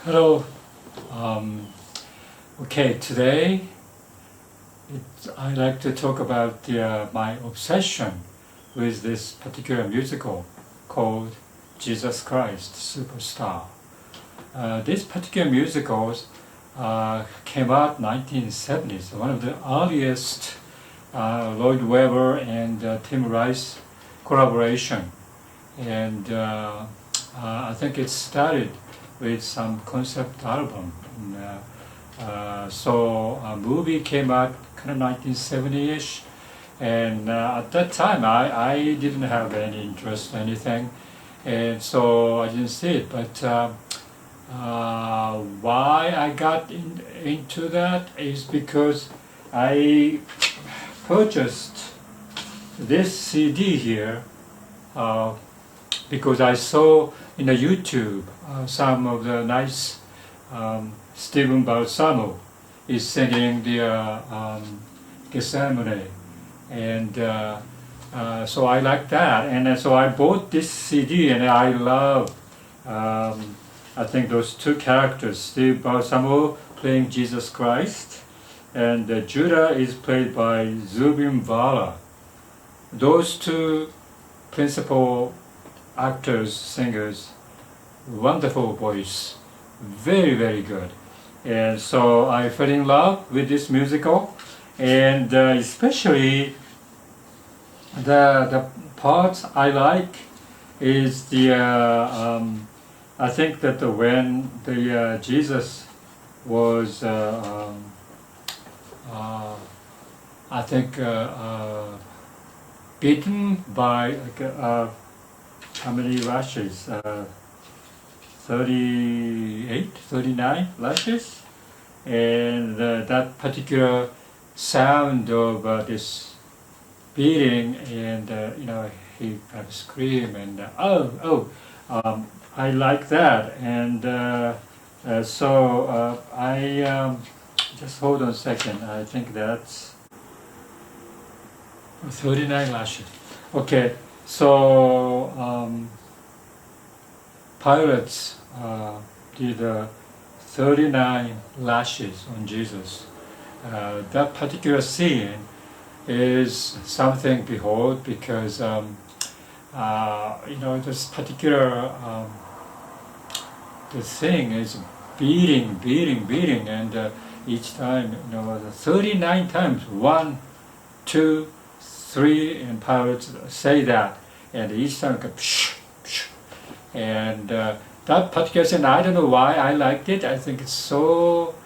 Hello. Um, okay, today I'd like to talk about my obsession with this particular musical called Jesus Christ Superstar. This particular musical came out 1970s, one of the earliest Lloyd Webber and Tim Rice collaboration, and I think it started with some concept album. So a movie came out kind of 1970-ish, and at that time I didn't have any interest in anything, and so I didn't see it. But why I got into that is because I purchased this CD here because I saw in the YouTube some of the nice Stephen Balsamo is singing the Gethsemane, and so I like that, and so I bought this CD, and I love I think those two characters, Steve Balsamo playing Jesus Christ, and Judah is played by Zubin Vala. Those two principal actors, singers, wonderful voice, very, very good. And so I fell in love with this musical, and especially the parts I like is I think that when the Jesus was I think beaten by how many lashes? 38, 39 lashes, and that particular sound of this beating, and he kind of scream, and I like that, and so I just hold on a second. I think that's 39 lashes. Okay, so Pilots did 39 lashes on Jesus. That particular scene is something to behold, because this particular the thing is beating, and each time, the 39 times, 1, 2, 3, and pilots say that, and each time go psh, psh. And that particular scene, I don't know why I liked it. I think it's so,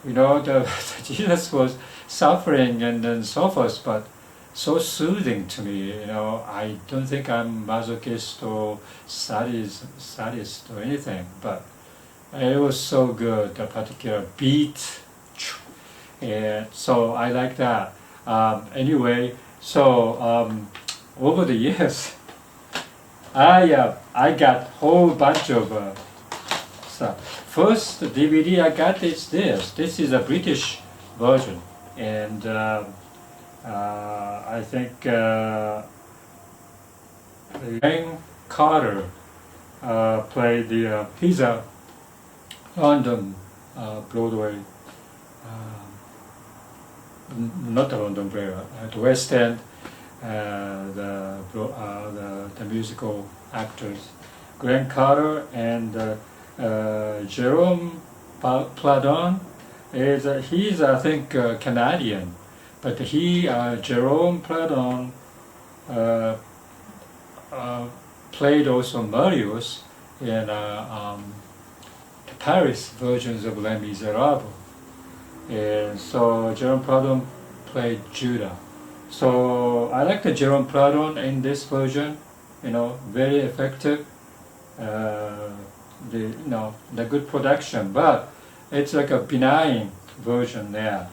the Jesus was suffering and so forth, but so soothing to me. I don't think I'm masochist or sadist or anything, but it was so good, the particular beat. And so I like that. Anyway, so over the years, I got whole bunch of stuff. First DVD I got is this. This is a British version, and I think Glenn Carter played the. He's a London Broadway, not the London Broadway, at West End. The musical actors, Glenn Carter and Jerome Pladon he's I think Canadian, but Jerome Pladon played also Marius in the Paris versions of Les Miserables, and so Jerome Pladon played Judah. So I like the Jerome Pladon in this version, very effective. The good production, but it's like a benign version there.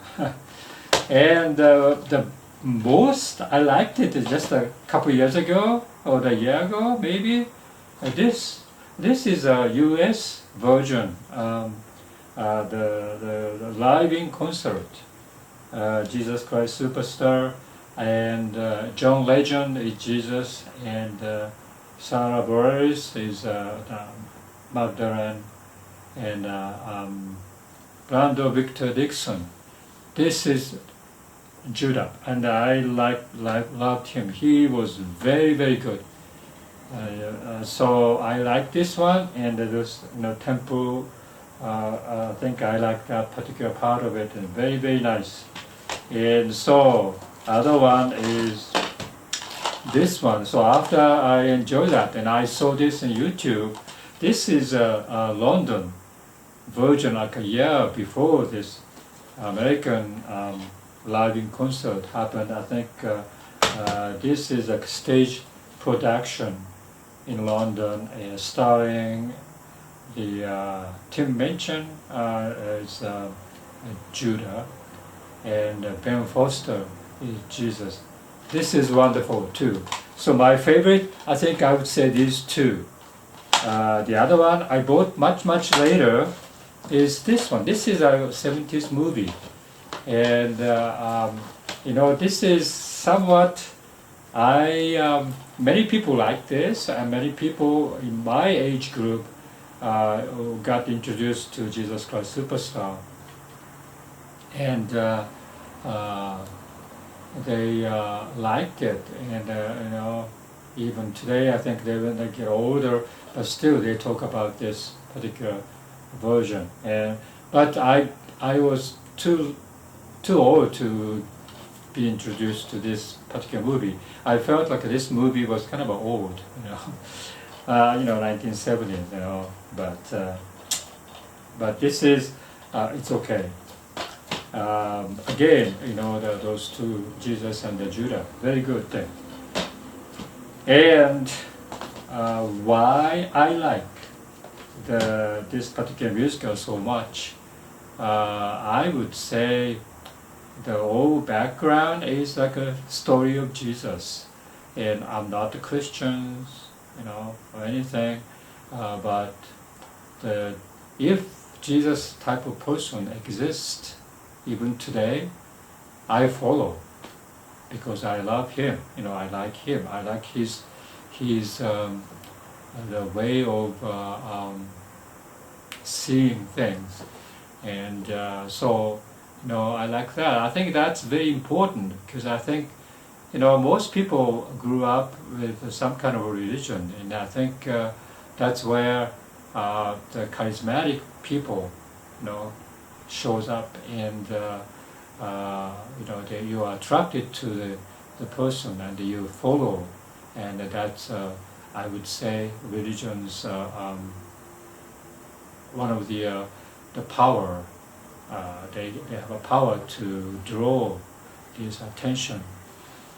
And the most I liked it is just a couple years ago or a year ago, maybe. This is a U.S. version, the live in concert, Jesus Christ Superstar. And John Legend is Jesus, and Sarah Bareilles is Magdalene, and Brando Victor Dixon. This is Judah, and I loved him. He was very, very good. So I like this one, and those temple. I think I like that particular part of it, and very, very nice. And so other one is this one. So after I enjoyed that, and I saw this on YouTube. This is a London version, like a year before this American live in concert happened. I think this is a stage production in London, starring the Tim Minchin as Judah, and Ben Foster is Jesus. This is wonderful too. So my favorite, I think I would say these two. The other one I bought much later is this one. This is a 70s movie, and this is somewhat many people like this, and many people in my age group got introduced to Jesus Christ Superstar, and they liked it, and even today I think when they get older, but still they talk about this particular version. But I was too old to be introduced to this particular movie. I felt like this movie was kind of old, 1970s, but this is it's okay. Again, those two, Jesus and the Judah, very good thing. And why I like this particular musical so much, I would say the whole background is like a story of Jesus. And I'm not a Christian, or anything, but if Jesus type of person exists even today, I follow, because I love him. I like him. I like his the way of seeing things, and so I like that. I think that's very important, because I think most people grew up with some kind of a religion, and I think that's where the charismatic people shows up, and you are attracted to the person, and you follow, and that's I would say religion's one of the power. They have a power to draw this attention,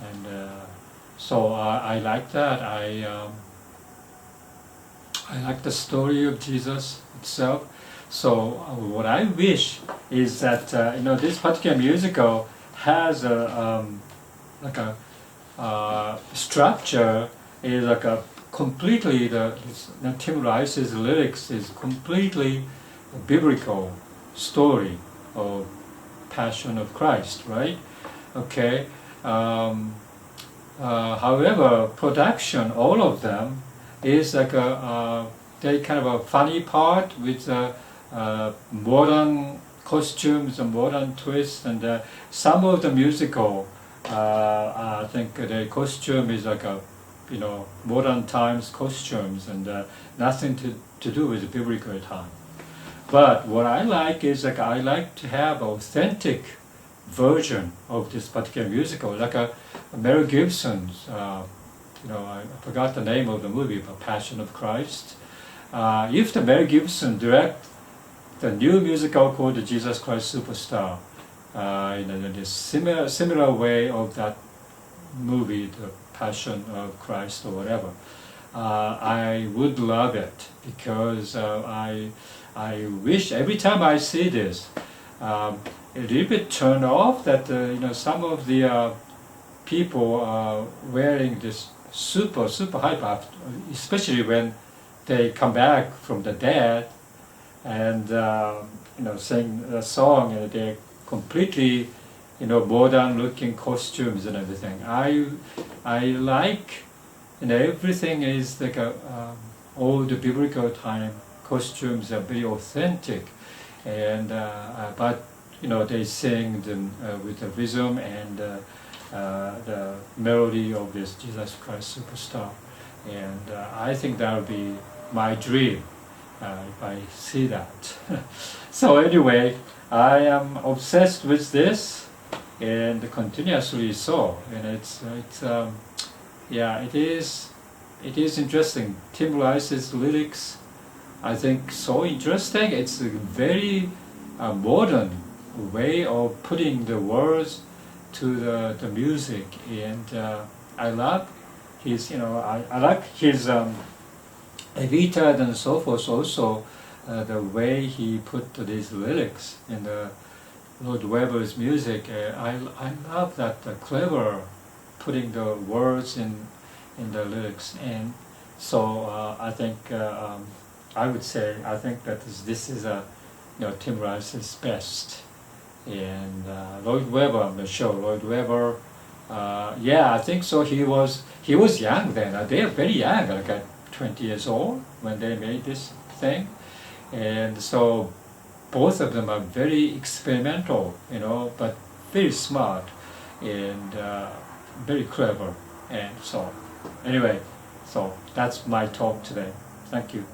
and so I like that. I like the story of Jesus itself. So what I wish is that this particular musical has a structure, is like a completely Tim Rice's lyrics is completely a biblical story of Passion of Christ, right? Okay. However, production, all of them, is like they kind of a funny part with modern costumes and modern twists, and some of the musical, I think the costume is like modern times costumes, and nothing to do with the biblical time. But what I like is I like to have authentic version of this particular musical, like Mel Gibson's. I forgot the name of the movie, but Passion of Christ. If the Mel Gibson direct the new musical called the Jesus Christ Superstar, in a similar way of that movie, the Passion of Christ or whatever, I would love it, because I wish every time I see this, a little bit turned off that some of the people are wearing this super hype up, especially when they come back from the dead and sing a song, and they're completely modern looking costumes and everything. I like everything is like all the biblical time costumes are very authentic, and but they sing them with the rhythm and the melody of this Jesus Christ Superstar, and I think that would be my dream if I see that. So anyway, I am obsessed with this, and continuously so, and it is interesting. Tim Rice's lyrics, I think, so interesting. It's a very modern way of putting the words to the music, and I love his, I like his Evita and so forth also, the way he put these lyrics in the Lord Webber's music. I love that clever putting the words in the lyrics, and so I think I would say I think that this is Tim Rice's best, and Lloyd Webber, I'm not sure. Lloyd Webber, I think so. He was young then. They are very young, like 20 years old when they made this thing, and so both of them are very experimental, but very smart and very clever. And so, anyway, so that's my talk today. Thank you.